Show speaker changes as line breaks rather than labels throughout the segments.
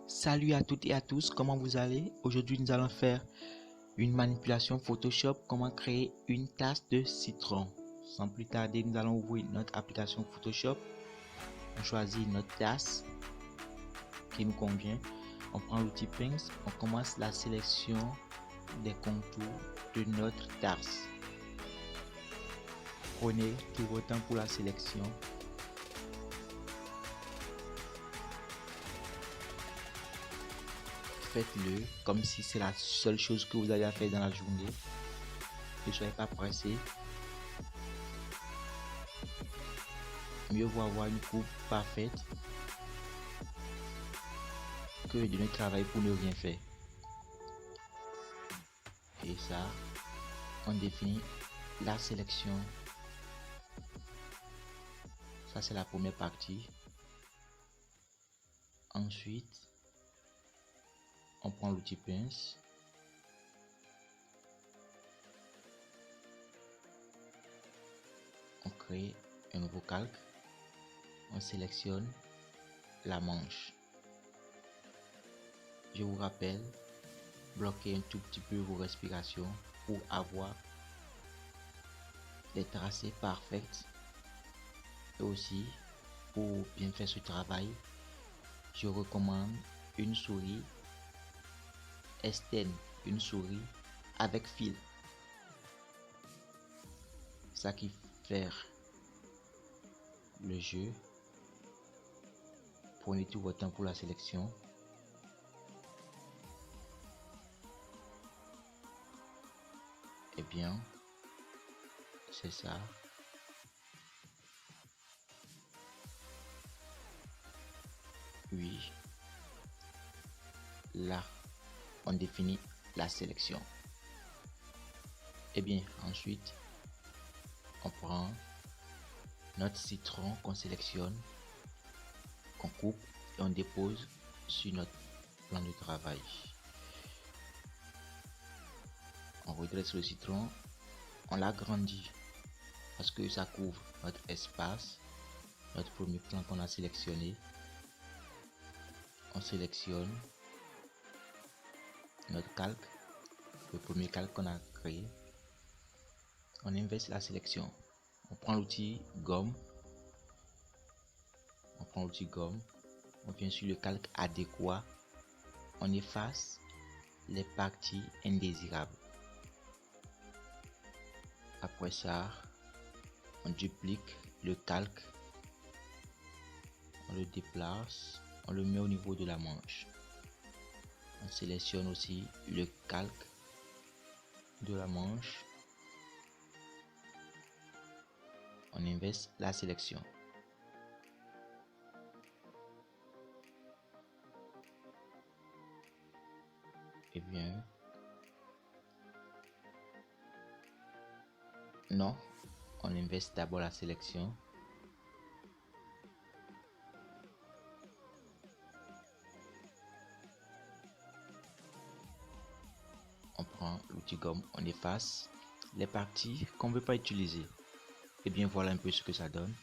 Salut à toutes et à tous, comment vous allez? Aujourd'hui, nous allons faire une manipulation Photoshop, comment créer une tasse de citron. Sans plus tarder, nous allons ouvrir notre application Photoshop. On choisit notre tasse qui nous convient. On prend l'outil Pince, on commence la sélection des contours de notre tasse. Prenez tout votre temps pour la sélection. Faites-le comme si c'est la seule chose que vous avez à faire dans la journée. Ne soyez pas pressé. Mieux vaut avoir une coupe parfaite que de ne travailler pour ne rien faire. Et ça, on définit la sélection. Ça, c'est la première partie. Ensuite, on prend l'outil pince. On crée un nouveau calque. On sélectionne la manche. Je vous rappelle, bloquez un tout petit peu vos respirations pour avoir des tracés parfaits. Et aussi, pour bien faire ce travail, je recommande une souris externe, une souris avec fil. Ça qui fait le jeu. Prenez tout votre temps pour la sélection. Et bien, c'est ça. Oui. Là, on définit la sélection. Et bien, ensuite, on prend notre citron qu'on sélectionne, qu'on coupe et on dépose sur notre plan de travail. On redresse le citron, on l'agrandit parce que ça couvre notre espace, notre premier plan qu'on a sélectionné. On sélectionne notre calque, le premier calque qu'on a créé. On inverse la sélection. On prend l'outil gomme. On vient sur le calque adéquat. On efface les parties indésirables. Après ça, on duplique le calque. On le déplace. On le met au niveau de la manche. On sélectionne aussi le calque de la manche. On inverse la sélection. Et bien, non, on inverse d'abord la sélection. On prend l'outil gomme, on efface les parties qu'on ne veut pas utiliser. Et bien voilà un peu ce que ça donne.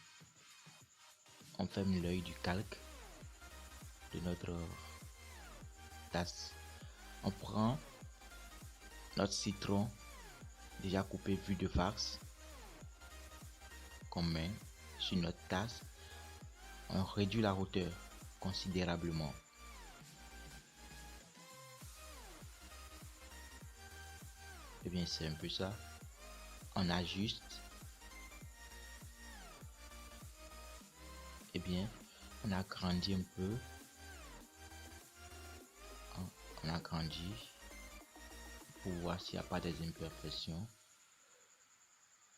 On ferme l'œil du calque de notre tasse. On prend notre citron déjà coupé vue de face qu'on met sur notre tasse. On réduit la hauteur considérablement. Et bien c'est un peu ça. On ajuste. Et bien on agrandit un peu. On agrandit pour voir s'il n'y a pas des imperfections.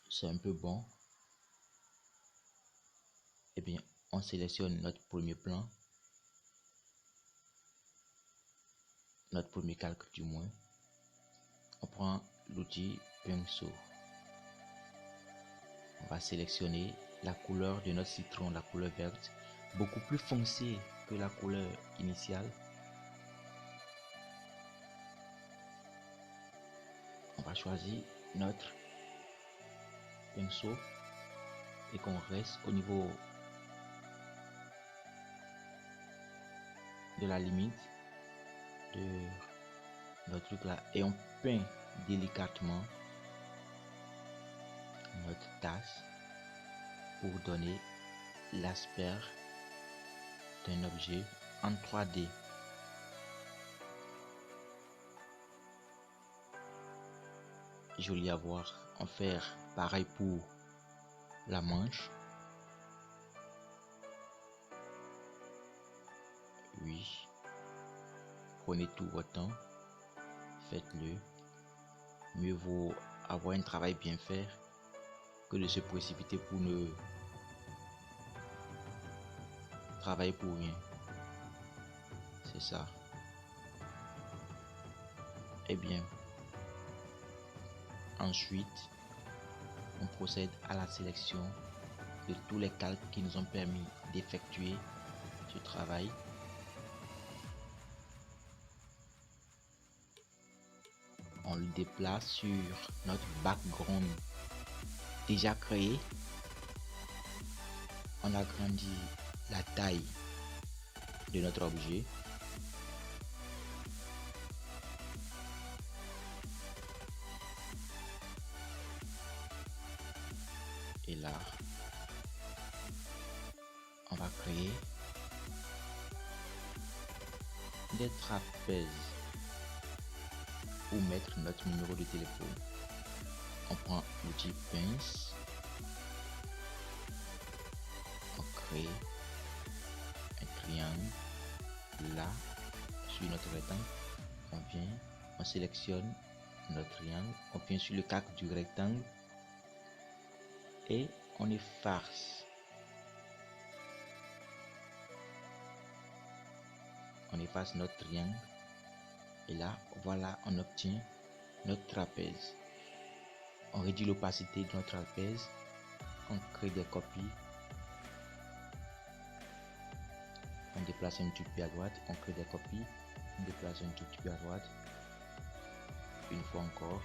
C'est un peu bon. Et bien on sélectionne notre premier plan, notre premier calque du moins. On prend l'outil pinceau. On va sélectionner la couleur de notre citron, la couleur verte, beaucoup plus foncée que la couleur initiale. On va choisir notre pinceau et qu'on reste au niveau de la limite. de notre truc là et on peint délicatement notre tasse pour donner l'aspect d'un objet en 3D. Joli à voir. On va faire pareil pour la manche. Oui. Prenez tout votre temps. Faites-le. Mieux vaut avoir un travail bien fait que de se précipiter pour ne travailler pour rien. C'est ça. Eh bien, ensuite, on procède à la sélection de tous les calques qui nous ont permis d'effectuer ce travail. On le déplace sur notre background déjà créé. On agrandit la taille de notre objet. Et là, on va créer des trapèzes pour mettre notre numéro de téléphone. On prend l'outil pince, on crée un triangle là sur notre rectangle. On sélectionne notre triangle, on vient sur le calque du rectangle et on efface. On efface notre triangle et là, voilà, on obtient notre trapèze. On réduit l'opacité de notre trapèze, on crée des copies, on déplace un tout petit peu à droite, on crée des copies, on déplace un tout petit peu à droite. Une fois encore,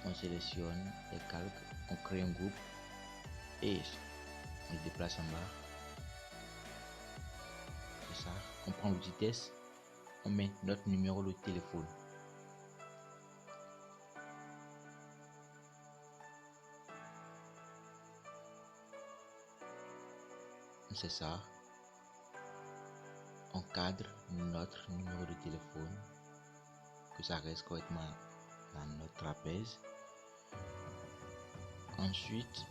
on sélectionne les calques, on crée un groupe et on le déplace en bas. C'est ça. On prend l'outil test, on met notre numéro de téléphone. C'est ça. On cadre notre numéro de téléphone, que ça reste correctement dans notre trapèze. Ensuite,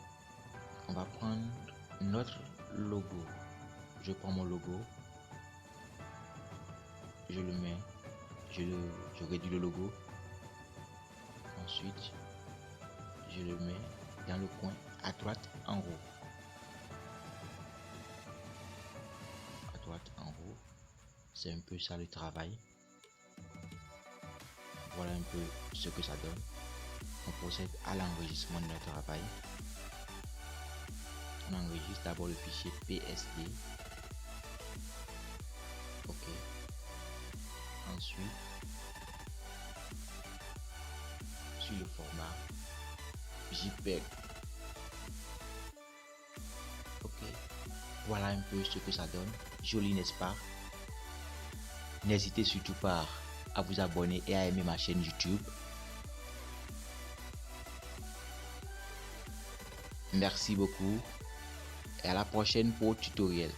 on va prendre notre logo. Je prends mon logo, je le mets, je réduis le logo. Ensuite, je le mets dans le coin à droite en haut. À droite en haut, c'est un peu ça le travail. Voilà un peu ce que ça donne. On procède à l'enregistrement de notre travail. On enregistre d'abord le fichier PSD. Ok. Ensuite, sur le format JPEG. Ok. Voilà un peu ce que ça donne. Joli, n'est-ce pas? N'hésitez surtout pas à vous abonner et à aimer ma chaîne YouTube. Merci beaucoup et à la prochaine pour le tutoriel.